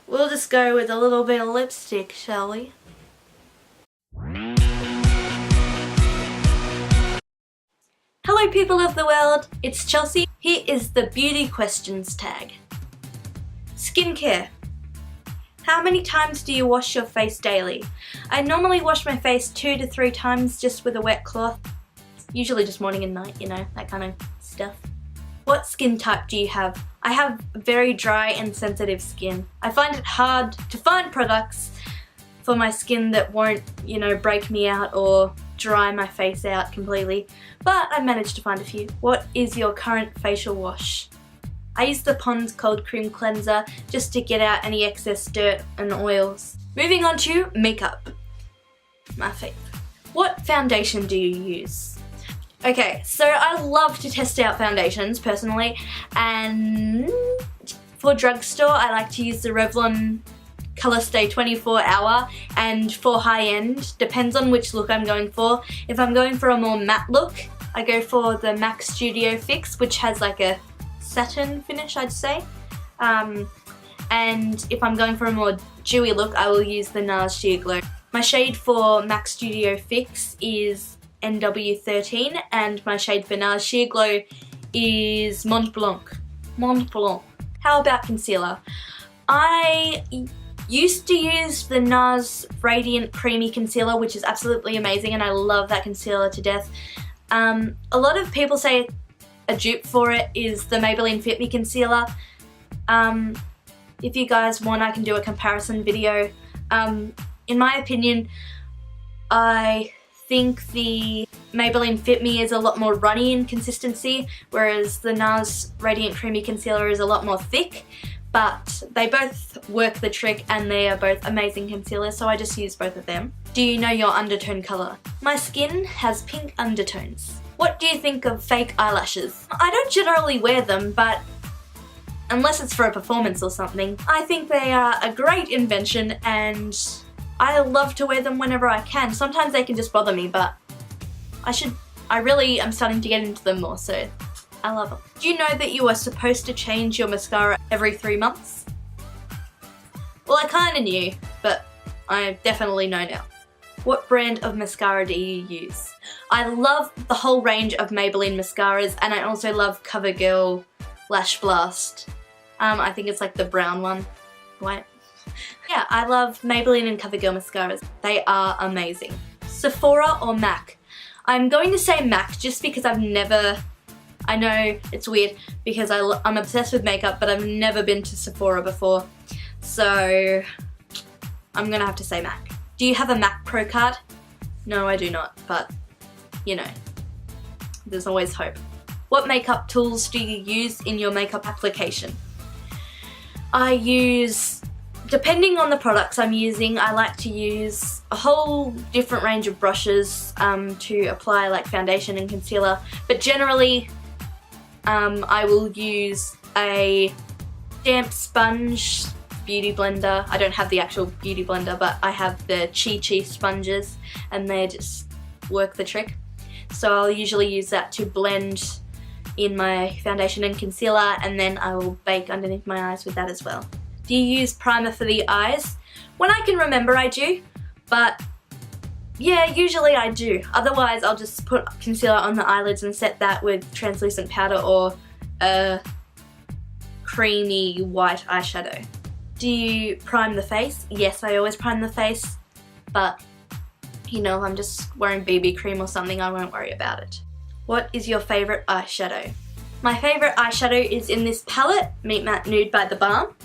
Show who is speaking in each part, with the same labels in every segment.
Speaker 1: We'll just go with a little bit of lipstick, shall we? Hello people of the world, it's Chelsea. Here is the beauty questions tag. Skincare. How many times do you wash your face daily? I normally wash my face 2 to 3 times just with a wet cloth. Usually just morning and night, you know, that kind of stuff. What skin type do you have? I have very dry and sensitive skin. I find it hard to find products for my skin that won't, you know, break me out or dry my face out completely, but I've managed to find a few. What is your current facial wash? I use the Pond's Cold Cream Cleanser just to get out any excess dirt and oils. Moving on to makeup. My fave. What foundation do you use? Okay, so I love to test out foundations personally, and for drugstore I like to use the Revlon Color Stay 24 Hour, and for high end, depends on which look I'm going for. If I'm going for a more matte look, I go for the MAC Studio Fix, which has like a satin finish, I'd say. And if I'm going for a more dewy look, I will use the NARS Sheer Glow. My shade for MAC Studio Fix is NW13, and my shade for NARS Sheer Glow is Mont Blanc. Mont Blanc. How about concealer? I used to use the NARS Radiant Creamy Concealer, which is absolutely amazing, and I love that concealer to death. A lot of people say a dupe for it is the Maybelline Fit Me Concealer. If you guys want, I can do a comparison video. In my opinion, I think the Maybelline Fit Me is a lot more runny in consistency, whereas the NARS Radiant Creamy Concealer is a lot more thick, but they both work the trick and they are both amazing concealers, so I just use both of them. Do you know your undertone colour? My skin has pink undertones. What do you think of fake eyelashes? I don't generally wear them, but unless it's for a performance or something, I think they are a great invention and I love to wear them whenever I can. Sometimes they can just bother me, but I really am starting to get into them more, so I love them. Do you know that you are supposed to change your mascara every 3 months? Well, I kinda knew, but I definitely know now. What brand of mascara do you use? I love the whole range of Maybelline mascaras, and I also love CoverGirl Lash Blast. I think it's like the brown one. White. Yeah, I love Maybelline and CoverGirl mascaras. They are amazing. Sephora or MAC? I'm going to say MAC just because I know it's weird because I'm obsessed with makeup, but I've never been to Sephora before. So I'm gonna have to say MAC. Do you have a MAC Pro card? No, I do not, but you know, there's always hope. What makeup tools do you use in your makeup application? I use, depending on the products I'm using, I like to use a whole different range of brushes to apply like foundation and concealer, but generally I will use a damp sponge beauty blender. I don't have the actual beauty blender, but I have the Chi Chi sponges and they just work the trick. So I'll usually use that to blend in my foundation and concealer, and then I will bake underneath my eyes with that as well. Do you use primer for the eyes? When I can remember I do, but yeah, usually I do. Otherwise I'll just put concealer on the eyelids and set that with translucent powder or a creamy white eyeshadow. Do you prime the face? Yes, I always prime the face, but you know, if I'm just wearing BB cream or something, I won't worry about it. What is your favourite eyeshadow? My favourite eyeshadow is in this palette, Meet Matte Nude by The Balm,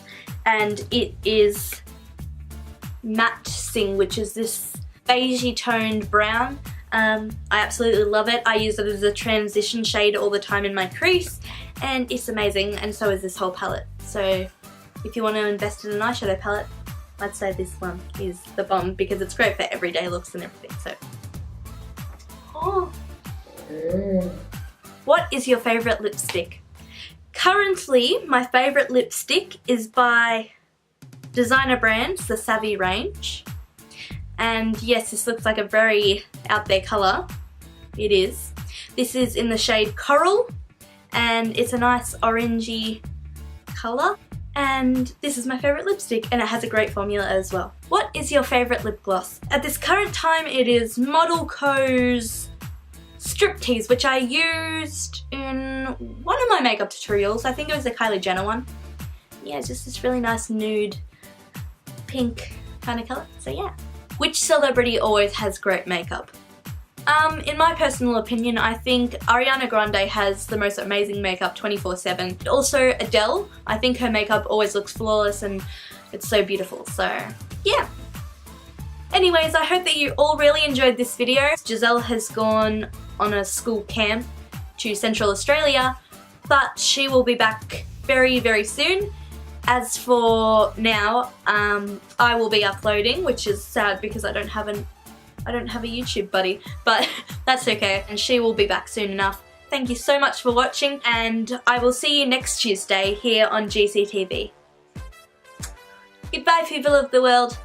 Speaker 1: and it is Matte Sing, which is this beigey toned brown. I absolutely love it. I use it as a transition shade all the time in my crease, and it's amazing, and so is this whole palette. So if you want to invest in an eyeshadow palette, I'd say this one is the bomb because it's great for everyday looks and everything. So, What is your favourite lipstick? Currently, my favourite lipstick is by designer brands, the Savvy range. And yes, this looks like a very out there colour. It is. This is in the shade Coral, and it's a nice orangey colour. and this is my favourite lipstick, and it has a great formula as well. What is your favourite lip gloss? At this current time it is Model Co's Striptease, which I used in one of my makeup tutorials. I think it was the Kylie Jenner one. Yeah, it's just this really nice nude pink kind of colour, so yeah. Which celebrity always has great makeup? In my personal opinion, I think Ariana Grande has the most amazing makeup 24/7. Also Adele, I think her makeup always looks flawless and it's so beautiful, so yeah. Anyways, I hope that you all really enjoyed this video. Giselle has gone on a school camp to Central Australia, but she will be back very, very soon. As for now, I will be uploading, which is sad because I don't have a YouTube buddy, but that's okay, and she will be back soon enough. Thank you so much for watching, and I will see you next Tuesday here on GCTV. Goodbye, people of the world.